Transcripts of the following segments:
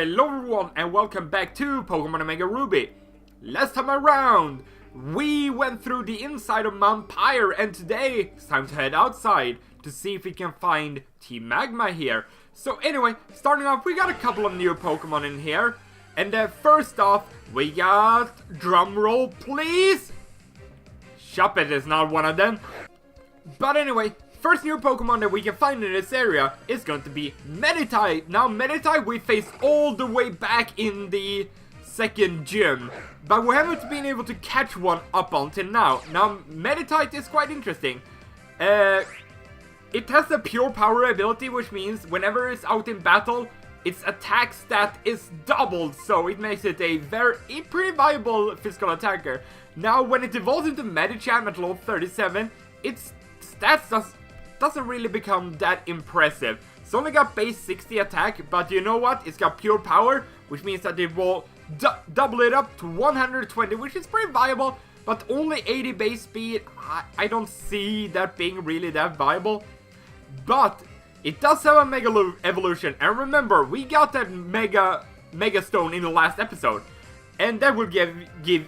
Hello everyone and welcome back to Pokemon Omega Ruby. Last time around, we went through the inside of Mount Pyre and today it's time to head outside to see if we can find Team Magma here. So anyway, starting off, we got a couple of new Pokemon in here. And first off, we got, drumroll please, Shuppet is not one of them. But anyway, first new Pokemon that we can find in this area is going to be Meditite. Now Meditite we faced all the way back in the second gym, but we haven't been able to catch one up until now. Now Meditite is quite interesting. It has a pure power ability, which means whenever it's out in battle, its attack stat is doubled, so it makes it a pretty viable physical attacker. Now when it evolves into Medicham at level 37, its stats doesn't really become that impressive. It's only got base 60 attack, but you know what? It's got pure power, which means that it will double it up to 120, which is pretty viable, but only 80 base speed. I don't see that being really that viable. But it does have a Mega Evolution, and remember, we got that Mega Stone in the last episode, and that will give you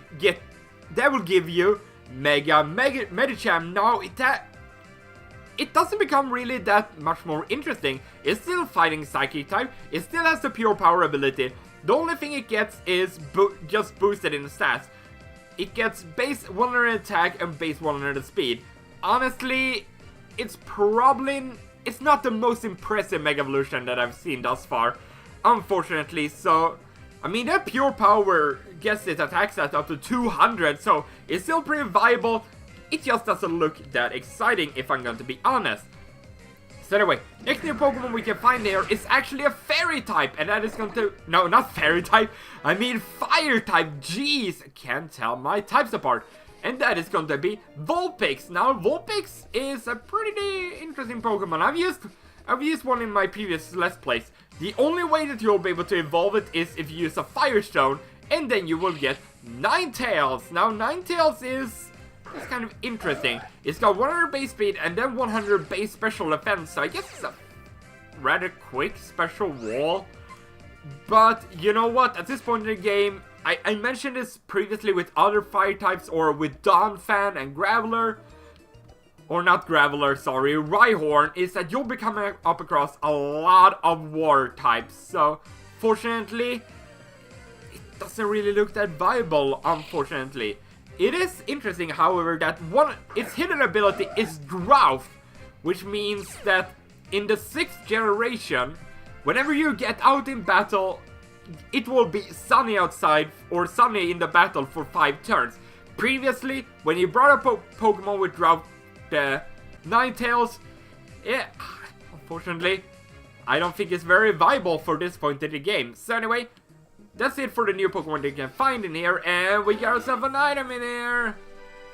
Mega Medicham. Now it doesn't become really that much more interesting. It's still fighting Psychic type. It still has the pure power ability. The only thing it gets is just boosted in the stats. It gets base 100 attack and base 100 speed. Honestly, it's not the most impressive Mega Evolution that I've seen thus far, unfortunately. So, I mean, that pure power gets its attack stats up to 200, so it's still pretty viable. It just doesn't look that exciting, if I'm going to be honest. So anyway, next new Pokemon we can find here is actually a Fairy type, and that is going to... No, not Fairy type, I mean Fire type. Jeez, I can't tell my types apart. And that is going to be Vulpix. Now, Vulpix is a pretty interesting Pokemon. I've used one in my previous Let's Plays. The only way that you'll be able to evolve it is if you use a Firestone, and then you will get Ninetales. Now, Ninetales is kind of interesting. It's got 100 base speed and then 100 base special defense, so I guess it's a rather quick special wall. But you know what? At this point in the game, I mentioned this previously with other fire types, or with Donphan and Graveler, or not Graveler, sorry, Rhyhorn, is that you'll be coming up across a lot of water types. So, fortunately, it doesn't really look that viable, unfortunately. It is interesting, however, that its hidden ability is Drought, which means that in the 6th generation, whenever you get out in battle, it will be sunny outside or sunny in the battle for 5 turns. Previously, when you brought up Pokemon with Drought, the Ninetales, yeah, unfortunately, I don't think it's very viable for this point in the game. So anyway, that's it for the new Pokemon that you can find in here, and we got ourselves an item in here.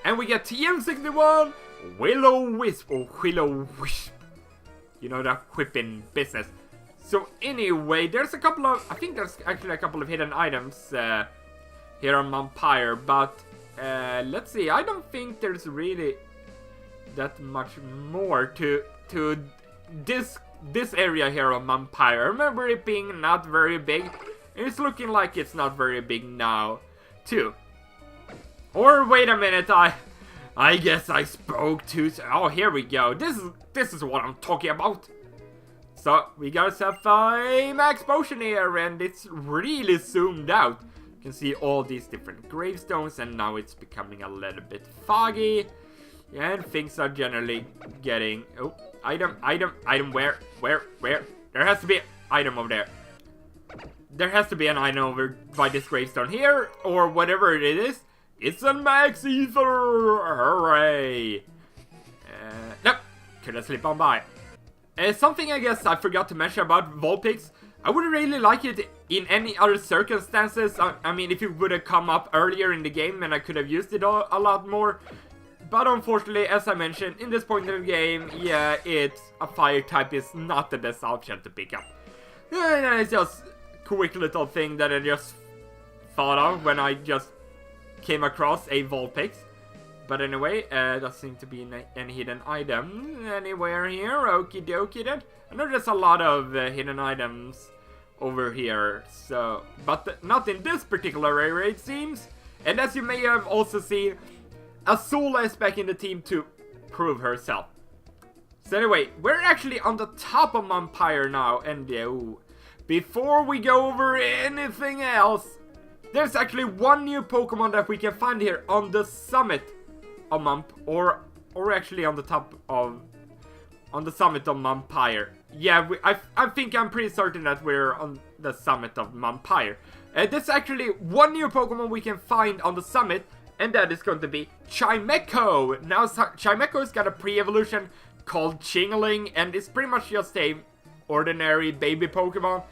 And we get TM61, Will-O-Wisp, or Will-O-Wisp. You know, that whipping business. So anyway, there's a couple of, I think there's actually a couple of hidden items here on Mount Pyre, but let's see, I don't think there's really that much more to this area here on Mount Pyre. I remember it being not very big, and it's looking like it's not very big now, too. Or wait a minute, I guess I spoke too. Oh, here we go. This is what I'm talking about. So, we got ourselves a max potion here, and it's really zoomed out. You can see all these different gravestones, and now it's becoming a little bit foggy. And things are generally getting... Oh, item, where? There has to be an item over there. There has to be an item over by this gravestone here, or whatever it is. It's a max ether! Hooray! Nope, could have slipped on by. Something I guess I forgot to mention about Vulpix, I would really like it in any other circumstances. I mean, if it would have come up earlier in the game and I could have used it a lot more. But unfortunately, as I mentioned, in this point in the game, yeah, a fire type is not the best option to pick up. And it's just a quick little thing that I just thought of when I just came across a Vulpix. But anyway, doesn't seem to be any hidden item anywhere here. Okie dokie then. I know there's a lot of hidden items over here. So, but not in this particular area, it seems. And as you may have also seen, Azula is back in the team to prove herself. So anyway, we're actually on the top of Mount Pyre now, and before we go over anything else, there's actually one new Pokemon that we can find here on the summit of Mount, or actually on the top of, on the summit of Mount Pyre. Yeah, I think I'm pretty certain that we're on the summit of Mount Pyre. There's actually one new Pokemon we can find on the summit, and that is going to be Chimecho. Now, Chimecho's got a pre-evolution called Chingling, and it's pretty much just a ordinary baby Pokemon.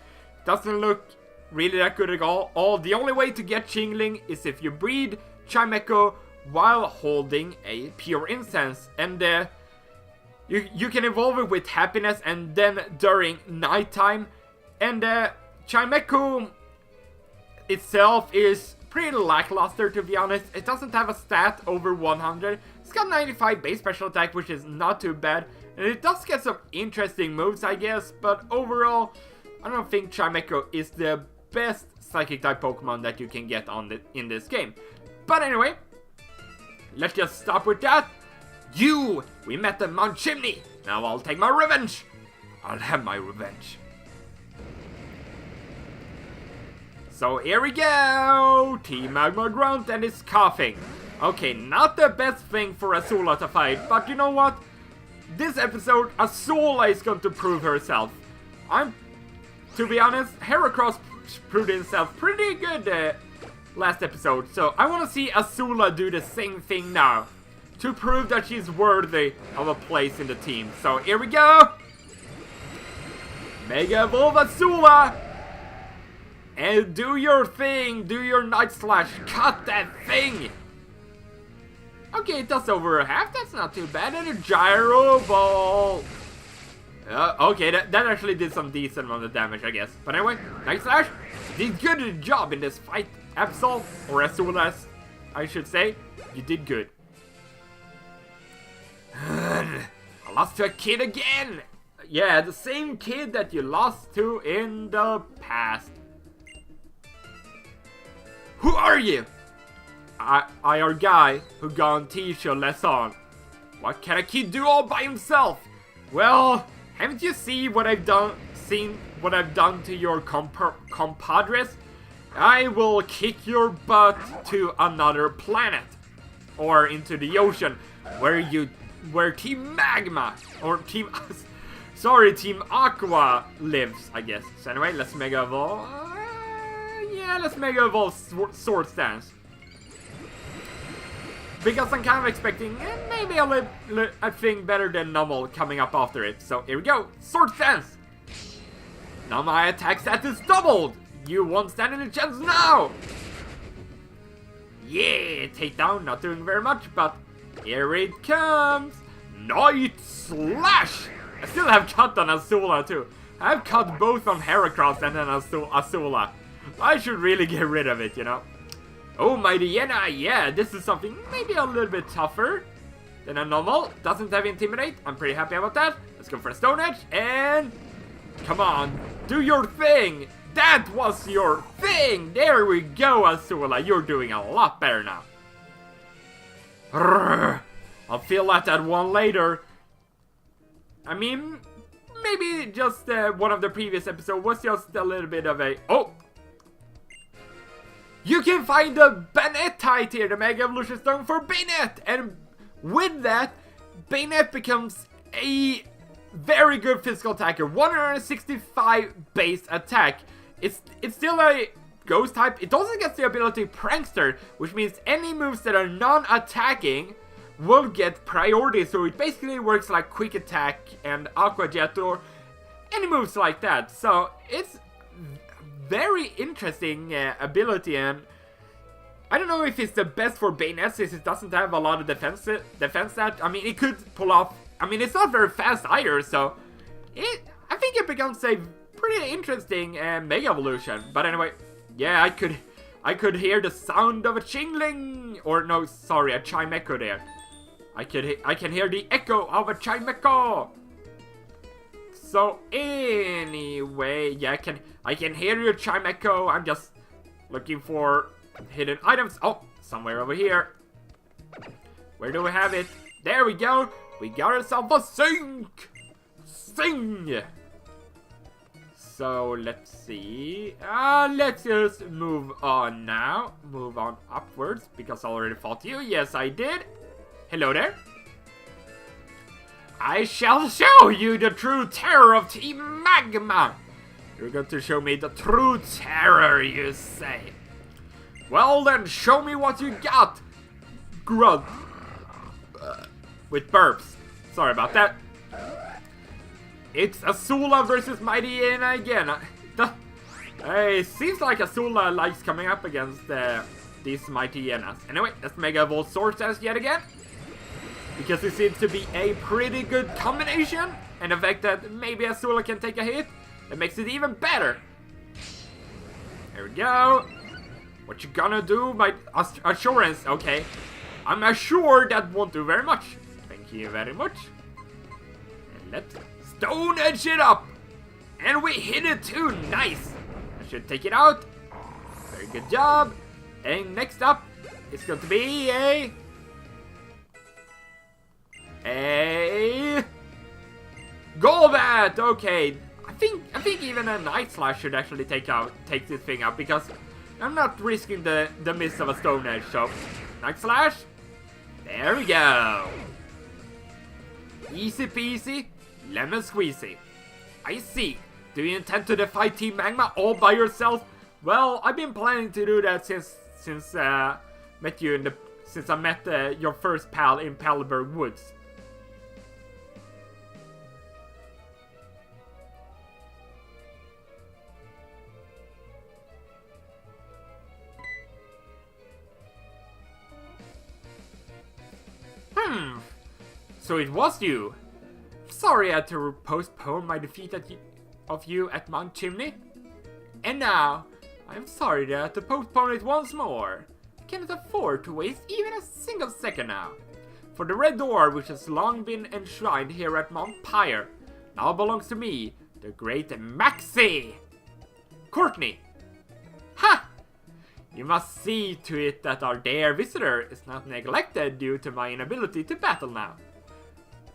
Doesn't look really that good at all. The only way to get Chingling is if you breed Chimecho while holding a pure incense, and you can evolve it with happiness and then during nighttime. And Chimecho itself is pretty lackluster, to be honest. It doesn't have a stat over 100. It's got 95 base special attack, which is not too bad. And it does get some interesting moves, I guess. But overall, I don't think Chimecho is the best Psychic type Pokemon that you can get in this game. But anyway, let's just stop with that. We met at Mount Chimney. Now I'll take my revenge. I'll have my revenge. So here we go. Team Magma Grunt and it's coughing. Okay, not the best thing for Azula to fight, but you know what? This episode, Azula is going to prove herself. To be honest, Heracross proved himself pretty good last episode, so I want to see Azula do the same thing now, to prove that she's worthy of a place in the team. So here we go! Mega Evolve Azula! And do your thing, do your Night Slash, cut that thing! Okay, it does over half, that's not too bad, and a Gyro Ball! Okay, that actually did some decent amount of damage, I guess. But anyway, Night Slash did good job in this fight, Absol, or Azula, I should say. You did good. I lost to a kid again! Yeah, the same kid that you lost to in the past. Who are you? I are guy who gone teach your lesson. What can a kid do all by himself? Well, haven't you seen what I've done to your compadres? I will kick your butt to another planet, or into the ocean, where Team Magma or Team Aqua lives, I guess. So anyway, let's Mega Evolve. Yeah, let's Mega Evolve Sword Stance. Because I'm kind of expecting maybe a thing better than normal coming up after it. So here we go, Sword Stance! Now my attack stat is doubled! You won't stand any chance now! Yeah, takedown, not doing very much, but here it comes! Night Slash! I still have cut on Azula too. I've cut both on Heracross and then Azula. I should really get rid of it, you know. Oh, Mighty Yena, yeah, this is something maybe a little bit tougher than a normal. Doesn't have Intimidate, I'm pretty happy about that. Let's go for a Stone Edge, and come on, do your thing. That was your thing. There we go, Azula, you're doing a lot better now. I'll feel that one later. I mean, maybe just one of the previous episodes was just a little bit of a... Oh! You can find the Banette here, the Mega Evolution Stone for Banette! And with that, Banette becomes a very good physical attacker. 165 base attack. It's still a ghost type. It also gets the ability Prankster, which means any moves that are non-attacking will get priority. So it basically works like Quick Attack and Aqua Jet or any moves like that. So it's very interesting ability, and I don't know if it's the best for Banette since it doesn't have a lot of defense stat. I mean, it could pull off. I mean, it's not very fast either, so I think it becomes a pretty interesting Mega Evolution. But anyway, yeah, I could hear the sound of a Chingling, or no, sorry, a Chimecho there. I can hear the echo of a Chimecho. So anyway, yeah, I can hear your chime echo. I'm just looking for hidden items. Oh, somewhere over here. Where do we have it? There we go. We got ourselves a sink. Sing. So let's see. Let's just move on now. Move on upwards because I already fought you. Yes, I did. Hello there. I shall show you the true terror of Team Magma. You're going to show me the true terror, you say? Well then, show me what you got, Grunt. With burps. Sorry about that. It's Azula versus Mighty Hyena again. It seems like Azula likes coming up against these Mighty Hyenas. Anyway, let's Mega Evolve Sword Dance yet again. Because it seems to be a pretty good combination. And the fact that maybe Azula can take a hit, that makes it even better. There we go. What you gonna do? My assurance, okay. I'm assured that won't do very much. Thank you very much. And let's Stone Edge it up. And we hit it too, nice. I should take it out. Very good job. And next up, it's going to be a Golbat. Okay, I think even a Night Slash should actually take this thing out because I'm not risking the miss of a Stone Edge. So Night Slash. There we go. Easy peasy, lemon squeezy. I see. Do you intend to defy Team Magma all by yourself? Well, I've been planning to do that since I met your first pal in Palberg Woods. So it was you. Sorry I had to postpone my defeat of you at Mount Chimney. And now, I'm sorry that I had to postpone it once more. I cannot afford to waste even a single second now. For the red door, which has long been enshrined here at Mount Pyre, now belongs to me, the great Maxi! Courtney! Ha! You must see to it that our dear visitor is not neglected due to my inability to battle now.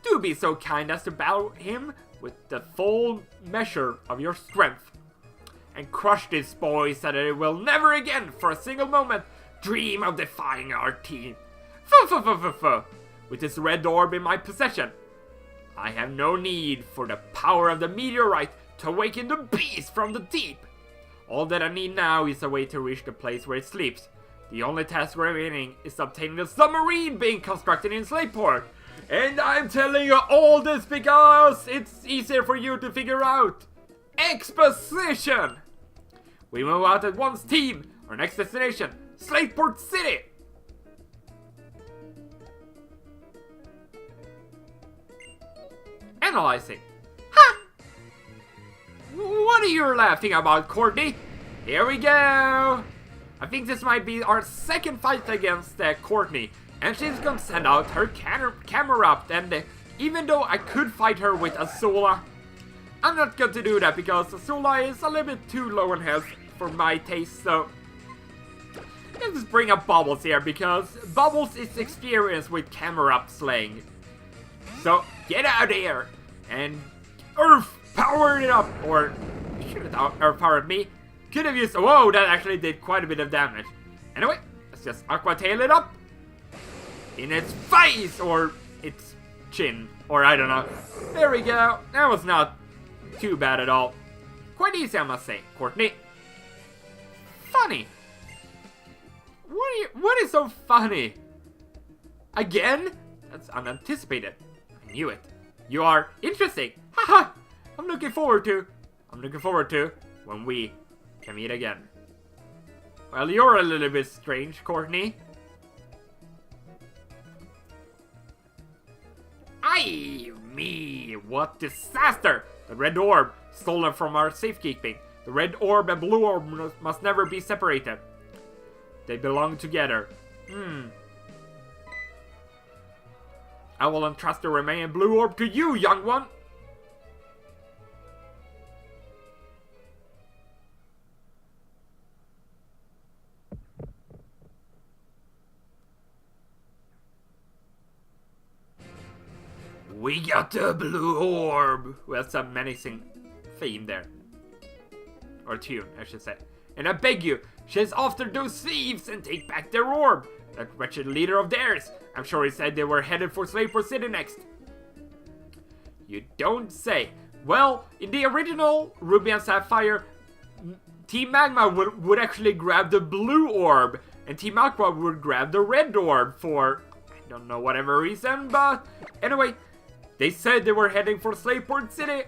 Do be so kind as to battle him with the full measure of your strength. And crush this boy so that it will never again, for a single moment, dream of defying our team. With this red orb in my possession, I have no need for the power of the meteorite to awaken the beast from the deep. All that I need now is a way to reach the place where it sleeps. The only task remaining is obtaining the submarine being constructed in Slateport. And I'm telling you all this because it's easier for you to figure out. Exposition! We move out at once, team. Our next destination, Slateport City. Analyzing. Ha! What are you laughing about, Courtney? Here we go. I think this might be our second fight against Courtney. And she's gonna send out her camera up. And even though I could fight her with Azula, I'm not going to do that because Azula is a little bit too low in health for my taste. So let's just bring up Bubbles here because Bubbles is experienced with camera up slaying. So get out of here and Earth power it up, or should it Earth powered me? Could have used. Whoa, that actually did quite a bit of damage. Anyway, let's just Aqua Tail it up in its face or its chin, or I don't know. There we go. That was not too bad at all. Quite easy, I must say, Courtney. Funny. What is so funny? Again? That's unanticipated. I knew it. You are interesting. Haha. I'm looking forward to when we can meet again. Well, you're a little bit strange, Courtney. Aye, me, what disaster! The red orb, stolen from our safekeeping. The red orb and blue orb must never be separated. They belong together. I will entrust the remaining blue orb to you, young one. We got the blue orb. Well, that's a menacing theme there. Or tune, I should say. And I beg you, chase after those thieves and take back their orb. That wretched leader of theirs. I'm sure he said they were headed for Slayport City next. You don't say. Well, in the original Ruby and Sapphire, Team Magma would actually grab the blue orb. And Team Aqua would grab the red orb for, I don't know, whatever reason. But anyway, they said they were heading for Slayport City.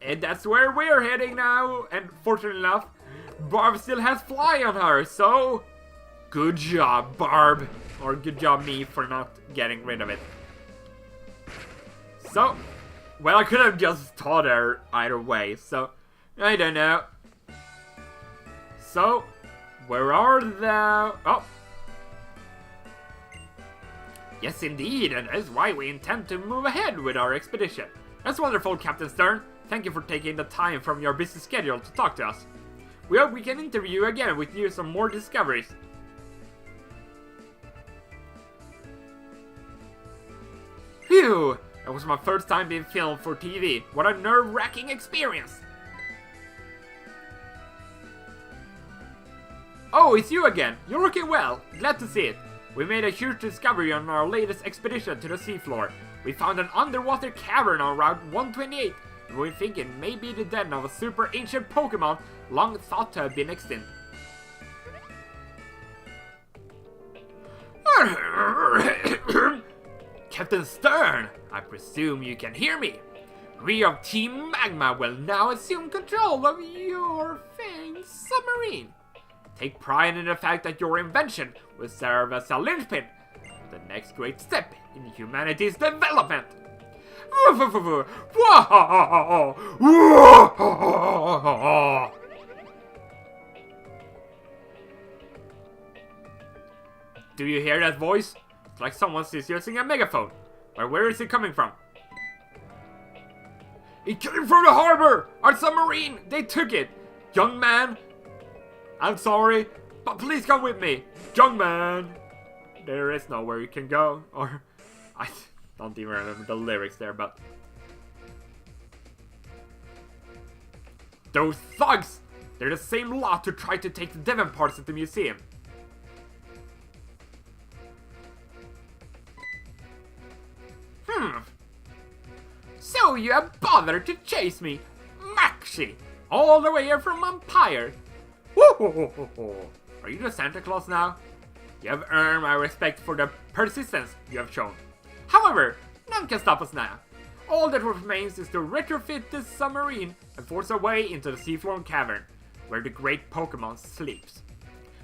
And that's where we're heading now. And fortunately enough, Barb still has fly on her. So, good job, Barb. Or good job me for not getting rid of it. So, well, I could have just taught her either way. So, I don't know. So, where are the... Oh. Yes, indeed. And that's why we intend to move ahead with our expedition. That's wonderful, Captain Stern. Thank you for taking the time from your busy schedule to talk to us. We hope we can interview you again with you some more discoveries. Phew! That was my first time being filmed for TV. What a nerve-wracking experience! Oh, it's you again! You're looking well! Glad to see it! We made a huge discovery on our latest expedition to the seafloor. We found an underwater cavern on Route 128, and we think it may be the den of a super ancient Pokémon long thought to have been extinct. Captain Stern, I presume you can hear me. We of Team Magma will now assume control of your famed submarine. Take pride in the fact that your invention will serve as a linchpin, the next great step in humanity's development. Do you hear that voice? It's like someone is using a megaphone. But where is it coming from? It came from the harbor! Our submarine! They took it! Young man! I'm sorry, but please come with me! Young man! There is nowhere you can go. Or, I don't even remember the lyrics there, but... Those thugs! They're the same lot who tried to take the Devon parts at the museum. So you have bothered to chase me, Maxie, all the way here from Pyre. Are you the Santa Claus now? You have earned my respect for the persistence you have shown. However, none can stop us now. All that remains is to retrofit this submarine and force our way into the seafloor cavern, where the great Pokémon sleeps.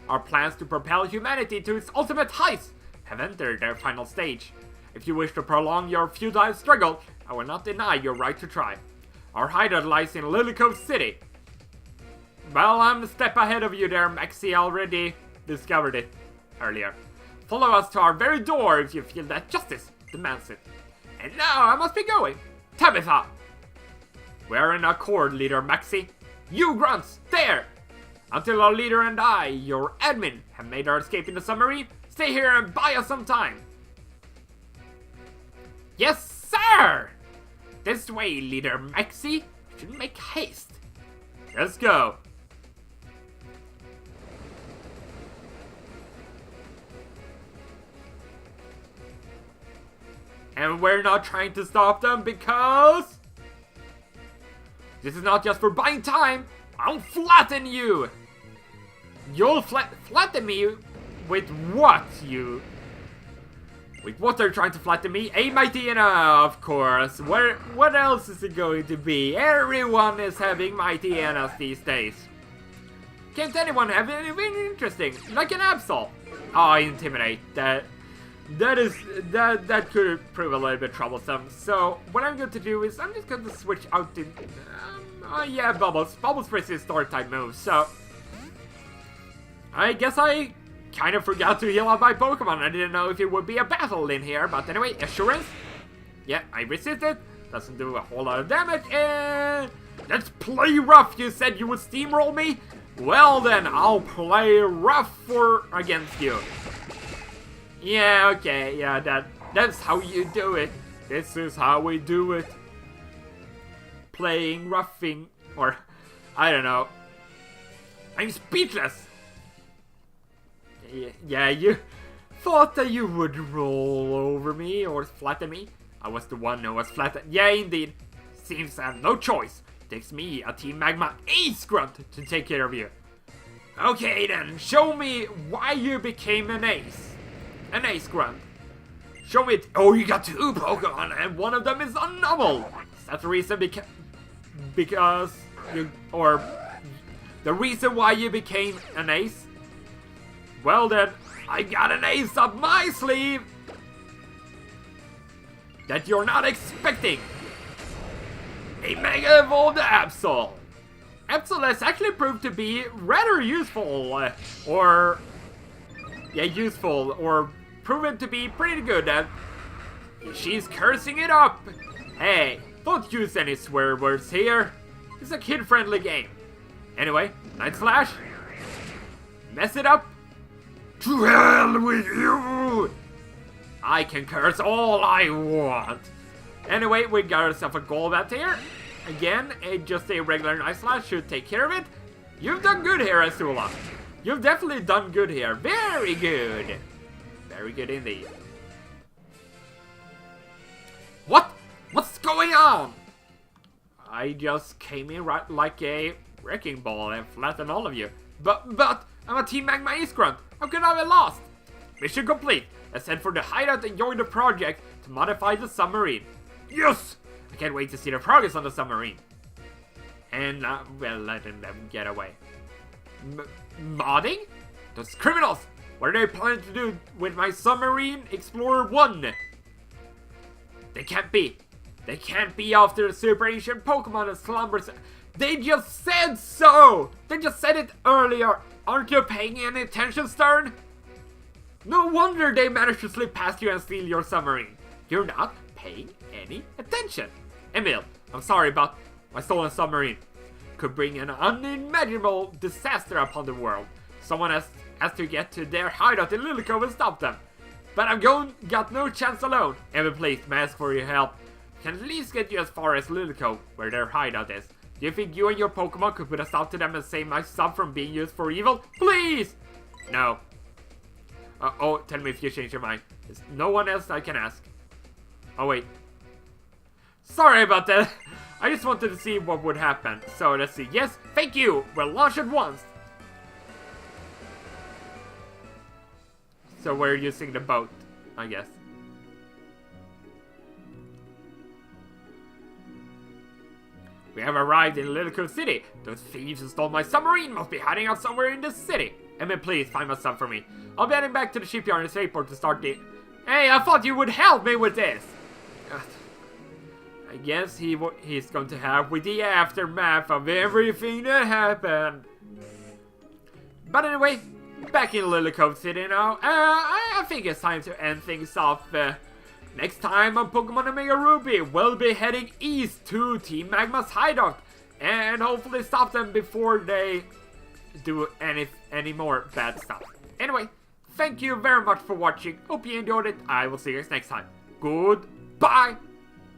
Our plans to propel humanity to its ultimate heights have entered their final stage. If you wish to prolong your futile struggle, I will not deny your right to try. Our hideout lies in Lily Cove City. Well, I'm a step ahead of you there, Maxie. Already discovered it earlier. Follow us to our very door if you feel that justice demands it. And now I must be going. Tabitha! We're in accord, Leader Maxie. You grunts, there! Until our leader and I, your admin, have made our escape in the submarine, stay here and buy us some time. Yes, sir! This way, Leader Maxie. Should make haste. Let's go. And we're not trying to stop them because... this is not just for buying time. I'll flatten you. You'll flatten me with what, you... With what they're trying to flatten me? A Mightyena, of course. What else is it going to be? Everyone is having Mightyenas these days. Can't anyone have anything interesting? Like an Absol? Oh, Intimidate. That could prove a little bit troublesome. So, what I'm going to do is I'm just going to switch out to... oh yeah, Bubbles. Bubbles Frizz is Star type move, so... I guess I kind of forgot to heal out my Pokemon. I didn't know if it would be a battle in here, but anyway, Assurance. Yeah, I resisted. Doesn't do a whole lot of damage, and... let's play rough. You said you would steamroll me? Well then, I'll play rough against you. Yeah, okay, yeah, that's how you do it. This is how we do it. Playing roughing, or I don't know. I'm speechless. Yeah, you thought that you would roll over me or flatten me. I was the one who was flattened. Yeah, indeed. Seems I have no choice. Takes me, a Team Magma ace grunt, to take care of you. Okay then, show me why you became an ace. An ace grunt. Show me it. Oh, you got 2 Pokemon and one of them is unnovel. Is that the reason because you, or the reason why you became an ace? Well then, I got an ace up my sleeve that you're not expecting. A Mega Evolved Absol. Absol has actually proved to be rather useful, or proven to be pretty good. She's cursing it up. Hey, don't use any swear words here. It's a kid-friendly game. Anyway, Night Slash. Mess it up. To hell with you! I can curse all I want. Anyway, we got ourselves a Golbat here. Again, just a regular Night Slash should take care of it. You've done good here, Azula. You've definitely done good here. Very good. Very good indeed. What? What's going on? I just came in right like a wrecking ball and flattened all of you. But, I'm a Team Magma Ace Grunt. How could I have lost? Mission complete. Let's head for the hideout and join the project to modify the submarine. Yes! I can't wait to see the progress on the submarine. And, well, letting them get away. Modding? Those criminals! What are they planning to do with my Submarine Explorer 1? They can't be. They can't be after the super ancient Pokemon that slumbers. They just said so! They just said it earlier. Aren't you paying any attention, Stern? No wonder they managed to slip past you and steal your submarine. You're not paying any attention. Emil, I'm sorry about my stolen submarine. Could bring an unimaginable disaster upon the world. Someone has to get to their hideout in Little Cove and stop them. But got no chance alone. Emil, please, may I ask for your help? Can at least get you as far as Little Cove, where their hideout is. Do you think you and your Pokemon could put a stop to them and save my sub from being used for evil? Please! No. Oh, tell me if you change your mind. There's no one else I can ask. Oh, wait. Sorry about that. I just wanted to see what would happen. So, let's see. Yes, thank you. We'll launch at once. So, we're using the boat, I guess. We have arrived in Little Cove City. Those thieves who stole my submarine must be hiding out somewhere in the city. Emil, please find my sub for me. I'll be heading back to the shipyard in Spaceport to start the... Hey, I thought you would help me with this. I guess he's going to help with the aftermath of everything that happened. But anyway, back in Little Cove City now. I think it's time to end things off. Next time on Pokemon Omega Ruby, we'll be heading east to Team Magma's hideout and hopefully stop them before they do any more bad stuff. Anyway, thank you very much for watching. Hope you enjoyed it. I will see you guys next time. Goodbye.